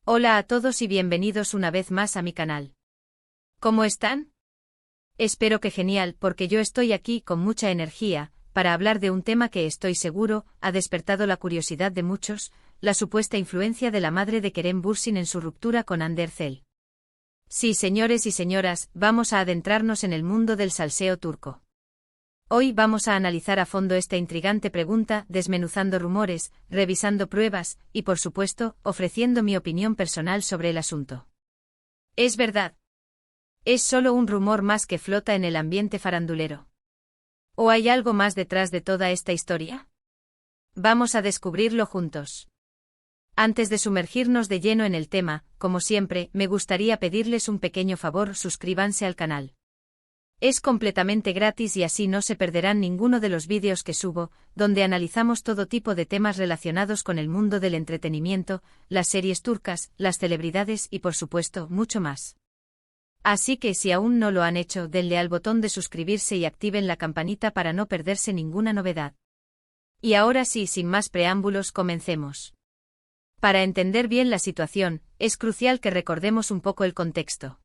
Hola a todos y bienvenidos una vez más a mi canal. ¿Cómo están? Espero que genial, porque yo estoy aquí con mucha energía, para hablar de un tema que estoy seguro ha despertado la curiosidad de muchos, la supuesta influencia de la madre de Kerem Bürsin en su ruptura con Hande Erçel. Sí, señores y señoras, vamos a adentrarnos en el mundo del salseo turco. Hoy vamos a analizar a fondo esta intrigante pregunta, desmenuzando rumores, revisando pruebas, y por supuesto, ofreciendo mi opinión personal sobre el asunto. ¿Es verdad? ¿Es solo un rumor más que flota en el ambiente farandulero? ¿O hay algo más detrás de toda esta historia? Vamos a descubrirlo juntos. Antes de sumergirnos de lleno en el tema, como siempre, me gustaría pedirles un pequeño favor: suscríbanse al canal. Es completamente gratis y así no se perderán ninguno de los vídeos que subo, donde analizamos todo tipo de temas relacionados con el mundo del entretenimiento, las series turcas, las celebridades y por supuesto, mucho más. Así que si aún no lo han hecho, denle al botón de suscribirse y activen la campanita para no perderse ninguna novedad. Y ahora sí, sin más preámbulos, comencemos. Para entender bien la situación, es crucial que recordemos un poco el contexto.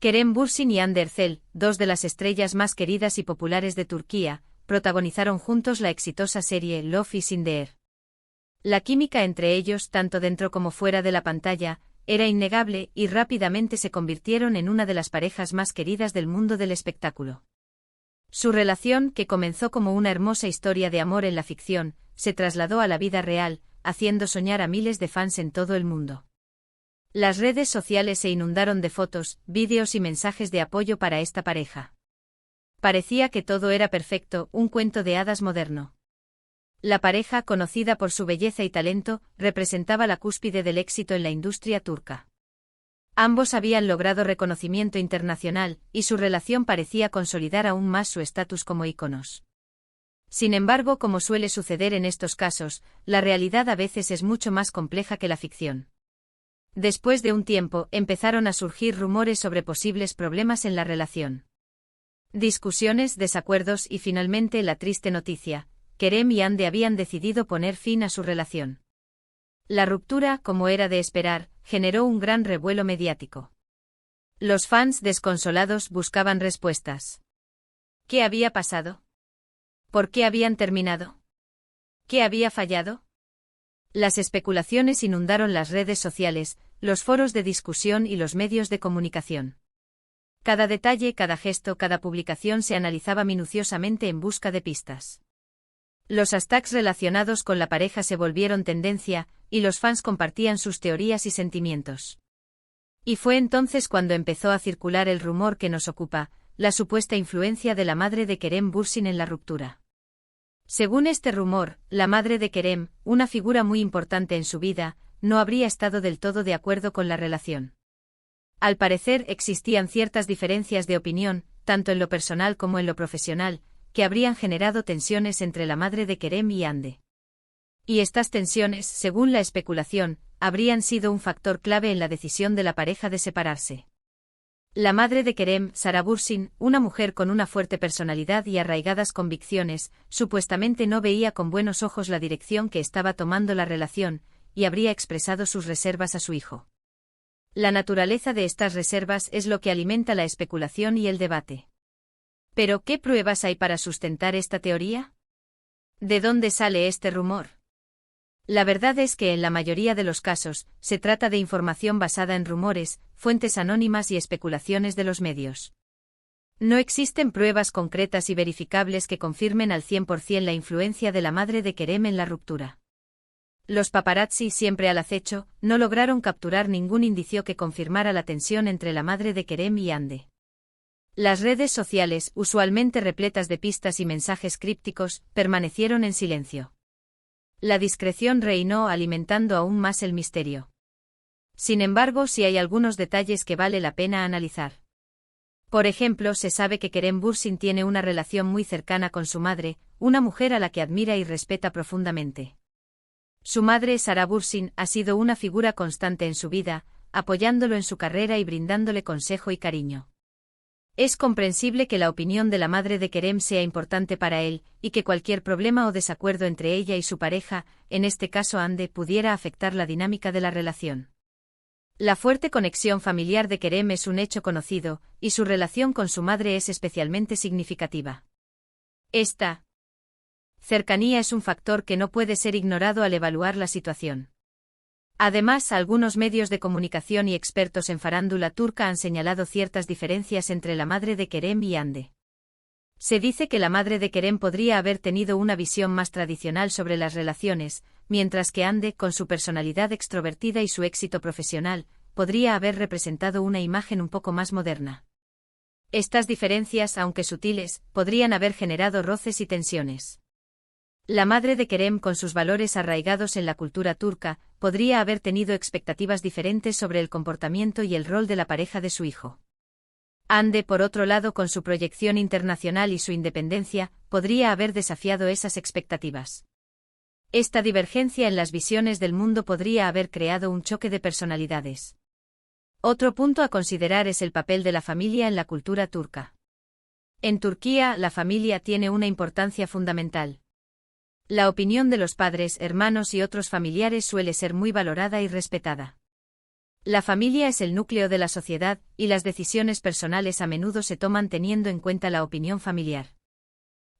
Kerem Bürsin y Hande Erçel, dos de las estrellas más queridas y populares de Turquía, protagonizaron juntos la exitosa serie Love is in the Air. La química entre ellos, tanto dentro como fuera de la pantalla, era innegable y rápidamente se convirtieron en una de las parejas más queridas del mundo del espectáculo. Su relación, que comenzó como una hermosa historia de amor en la ficción, se trasladó a la vida real, haciendo soñar a miles de fans en todo el mundo. Las redes sociales se inundaron de fotos, vídeos y mensajes de apoyo para esta pareja. Parecía que todo era perfecto, un cuento de hadas moderno. La pareja, conocida por su belleza y talento, representaba la cúspide del éxito en la industria turca. Ambos habían logrado reconocimiento internacional, y su relación parecía consolidar aún más su estatus como íconos. Sin embargo, como suele suceder en estos casos, la realidad a veces es mucho más compleja que la ficción. Después de un tiempo, empezaron a surgir rumores sobre posibles problemas en la relación. Discusiones, desacuerdos y finalmente la triste noticia: Kerem y Hande habían decidido poner fin a su relación. La ruptura, como era de esperar, generó un gran revuelo mediático. Los fans, desconsolados, buscaban respuestas. ¿Qué había pasado? ¿Por qué habían terminado? ¿Qué había fallado? Las especulaciones inundaron las redes sociales, los foros de discusión y los medios de comunicación. Cada detalle, cada gesto, cada publicación se analizaba minuciosamente en busca de pistas. Los hashtags relacionados con la pareja se volvieron tendencia, y los fans compartían sus teorías y sentimientos. Y fue entonces cuando empezó a circular el rumor que nos ocupa, la supuesta influencia de la madre de Kerem Bürsin en la ruptura. Según este rumor, la madre de Kerem, una figura muy importante en su vida, no habría estado del todo de acuerdo con la relación. Al parecer existían ciertas diferencias de opinión, tanto en lo personal como en lo profesional, que habrían generado tensiones entre la madre de Kerem y Hande. Y estas tensiones, según la especulación, habrían sido un factor clave en la decisión de la pareja de separarse. La madre de Kerem, Sara Bürsin, una mujer con una fuerte personalidad y arraigadas convicciones, supuestamente no veía con buenos ojos la dirección que estaba tomando la relación, y habría expresado sus reservas a su hijo. La naturaleza de estas reservas es lo que alimenta la especulación y el debate. ¿Pero qué pruebas hay para sustentar esta teoría? ¿De dónde sale este rumor? La verdad es que en la mayoría de los casos, se trata de información basada en rumores, fuentes anónimas y especulaciones de los medios. No existen pruebas concretas y verificables que confirmen al 100% la influencia de la madre de Kerem en la ruptura. Los paparazzi, siempre al acecho, no lograron capturar ningún indicio que confirmara la tensión entre la madre de Kerem y Hande. Las redes sociales, usualmente repletas de pistas y mensajes crípticos, permanecieron en silencio. La discreción reinó, alimentando aún más el misterio. Sin embargo, sí hay algunos detalles que vale la pena analizar. Por ejemplo, se sabe que Kerem Bürsin tiene una relación muy cercana con su madre, una mujer a la que admira y respeta profundamente. Su madre, Sara Bürsin, ha sido una figura constante en su vida, apoyándolo en su carrera y brindándole consejo y cariño. Es comprensible que la opinión de la madre de Kerem sea importante para él, y que cualquier problema o desacuerdo entre ella y su pareja, en este caso Hande, pudiera afectar la dinámica de la relación. La fuerte conexión familiar de Kerem es un hecho conocido, y su relación con su madre es especialmente significativa. Esta cercanía es un factor que no puede ser ignorado al evaluar la situación. Además, algunos medios de comunicación y expertos en farándula turca han señalado ciertas diferencias entre la madre de Kerem y Hande. Se dice que la madre de Kerem podría haber tenido una visión más tradicional sobre las relaciones, mientras que Hande, con su personalidad extrovertida y su éxito profesional, podría haber representado una imagen un poco más moderna. Estas diferencias, aunque sutiles, podrían haber generado roces y tensiones. La madre de Kerem, con sus valores arraigados en la cultura turca, podría haber tenido expectativas diferentes sobre el comportamiento y el rol de la pareja de su hijo. Hande, por otro lado, con su proyección internacional y su independencia, podría haber desafiado esas expectativas. Esta divergencia en las visiones del mundo podría haber creado un choque de personalidades. Otro punto a considerar es el papel de la familia en la cultura turca. En Turquía, la familia tiene una importancia fundamental. La opinión de los padres, hermanos y otros familiares suele ser muy valorada y respetada. La familia es el núcleo de la sociedad, y las decisiones personales a menudo se toman teniendo en cuenta la opinión familiar.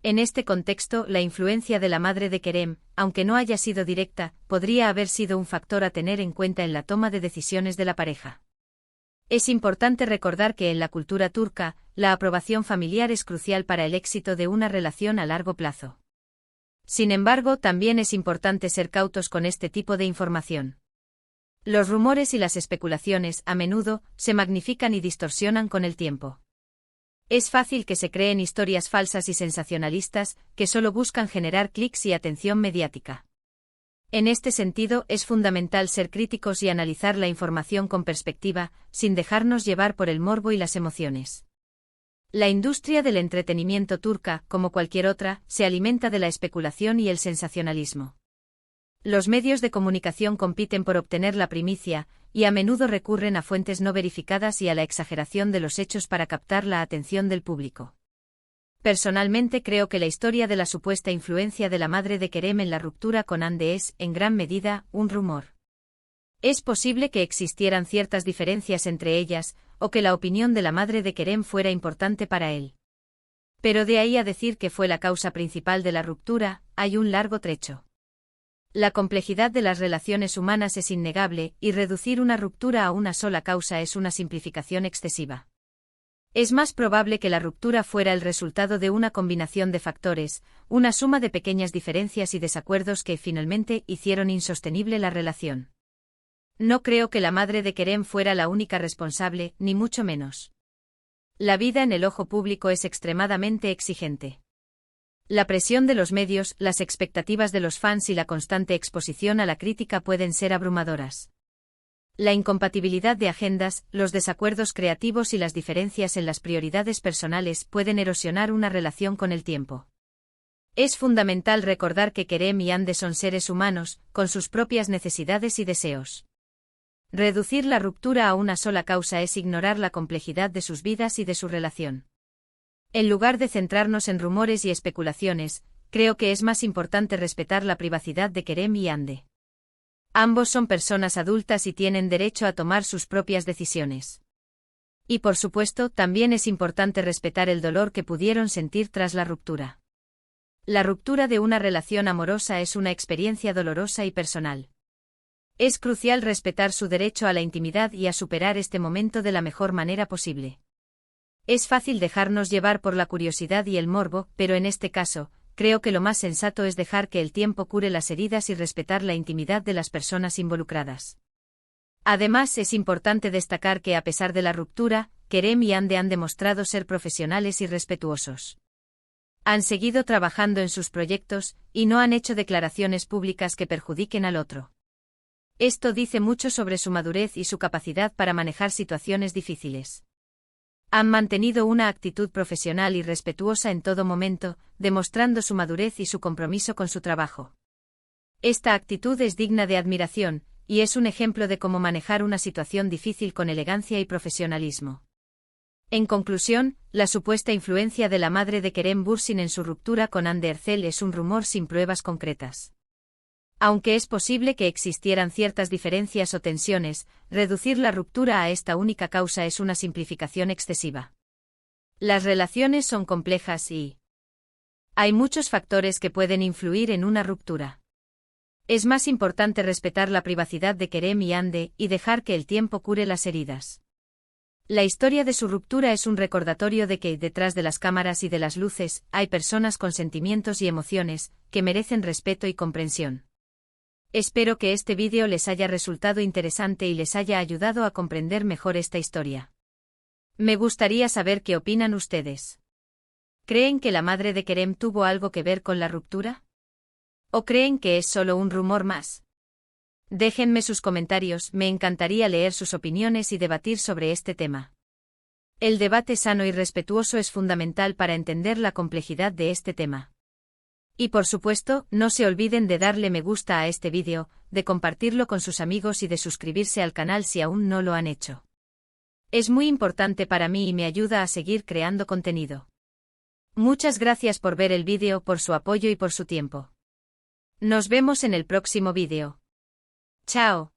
En este contexto, la influencia de la madre de Kerem, aunque no haya sido directa, podría haber sido un factor a tener en cuenta en la toma de decisiones de la pareja. Es importante recordar que en la cultura turca, la aprobación familiar es crucial para el éxito de una relación a largo plazo. Sin embargo, también es importante ser cautos con este tipo de información. Los rumores y las especulaciones, a menudo, se magnifican y distorsionan con el tiempo. Es fácil que se creen historias falsas y sensacionalistas, que solo buscan generar clics y atención mediática. En este sentido, es fundamental ser críticos y analizar la información con perspectiva, sin dejarnos llevar por el morbo y las emociones. La industria del entretenimiento turca, como cualquier otra, se alimenta de la especulación y el sensacionalismo. Los medios de comunicación compiten por obtener la primicia, y a menudo recurren a fuentes no verificadas y a la exageración de los hechos para captar la atención del público. Personalmente creo que la historia de la supuesta influencia de la madre de Kerem en la ruptura con Hande es, en gran medida, un rumor. Es posible que existieran ciertas diferencias entre ellas, o que la opinión de la madre de Kerem fuera importante para él. Pero de ahí a decir que fue la causa principal de la ruptura, hay un largo trecho. La complejidad de las relaciones humanas es innegable, y reducir una ruptura a una sola causa es una simplificación excesiva. Es más probable que la ruptura fuera el resultado de una combinación de factores, una suma de pequeñas diferencias y desacuerdos que finalmente hicieron insostenible la relación. No creo que la madre de Kerem fuera la única responsable, ni mucho menos. La vida en el ojo público es extremadamente exigente. La presión de los medios, las expectativas de los fans y la constante exposición a la crítica pueden ser abrumadoras. La incompatibilidad de agendas, los desacuerdos creativos y las diferencias en las prioridades personales pueden erosionar una relación con el tiempo. Es fundamental recordar que Kerem y Hande son seres humanos, con sus propias necesidades y deseos. Reducir la ruptura a una sola causa es ignorar la complejidad de sus vidas y de su relación. En lugar de centrarnos en rumores y especulaciones, creo que es más importante respetar la privacidad de Kerem y Hande. Ambos son personas adultas y tienen derecho a tomar sus propias decisiones. Y por supuesto, también es importante respetar el dolor que pudieron sentir tras la ruptura. La ruptura de una relación amorosa es una experiencia dolorosa y personal. Es crucial respetar su derecho a la intimidad y a superar este momento de la mejor manera posible. Es fácil dejarnos llevar por la curiosidad y el morbo, pero en este caso, creo que lo más sensato es dejar que el tiempo cure las heridas y respetar la intimidad de las personas involucradas. Además, es importante destacar que a pesar de la ruptura, Kerem y Hande han demostrado ser profesionales y respetuosos. Han seguido trabajando en sus proyectos, y no han hecho declaraciones públicas que perjudiquen al otro. Esto dice mucho sobre su madurez y su capacidad para manejar situaciones difíciles. Han mantenido una actitud profesional y respetuosa en todo momento, demostrando su madurez y su compromiso con su trabajo. Esta actitud es digna de admiración, y es un ejemplo de cómo manejar una situación difícil con elegancia y profesionalismo. En conclusión, la supuesta influencia de la madre de Kerem Bürsin en su ruptura con Hande Erçel es un rumor sin pruebas concretas. Aunque es posible que existieran ciertas diferencias o tensiones, reducir la ruptura a esta única causa es una simplificación excesiva. Las relaciones son complejas y hay muchos factores que pueden influir en una ruptura. Es más importante respetar la privacidad de Kerem y Hande y dejar que el tiempo cure las heridas. La historia de su ruptura es un recordatorio de que, detrás de las cámaras y de las luces, hay personas con sentimientos y emociones, que merecen respeto y comprensión. Espero que este vídeo les haya resultado interesante y les haya ayudado a comprender mejor esta historia. Me gustaría saber qué opinan ustedes. ¿Creen que la madre de Kerem tuvo algo que ver con la ruptura? ¿O creen que es solo un rumor más? Déjenme sus comentarios, me encantaría leer sus opiniones y debatir sobre este tema. El debate sano y respetuoso es fundamental para entender la complejidad de este tema. Y por supuesto, no se olviden de darle me gusta a este vídeo, de compartirlo con sus amigos y de suscribirse al canal si aún no lo han hecho. Es muy importante para mí y me ayuda a seguir creando contenido. Muchas gracias por ver el vídeo, por su apoyo y por su tiempo. Nos vemos en el próximo vídeo. Chao.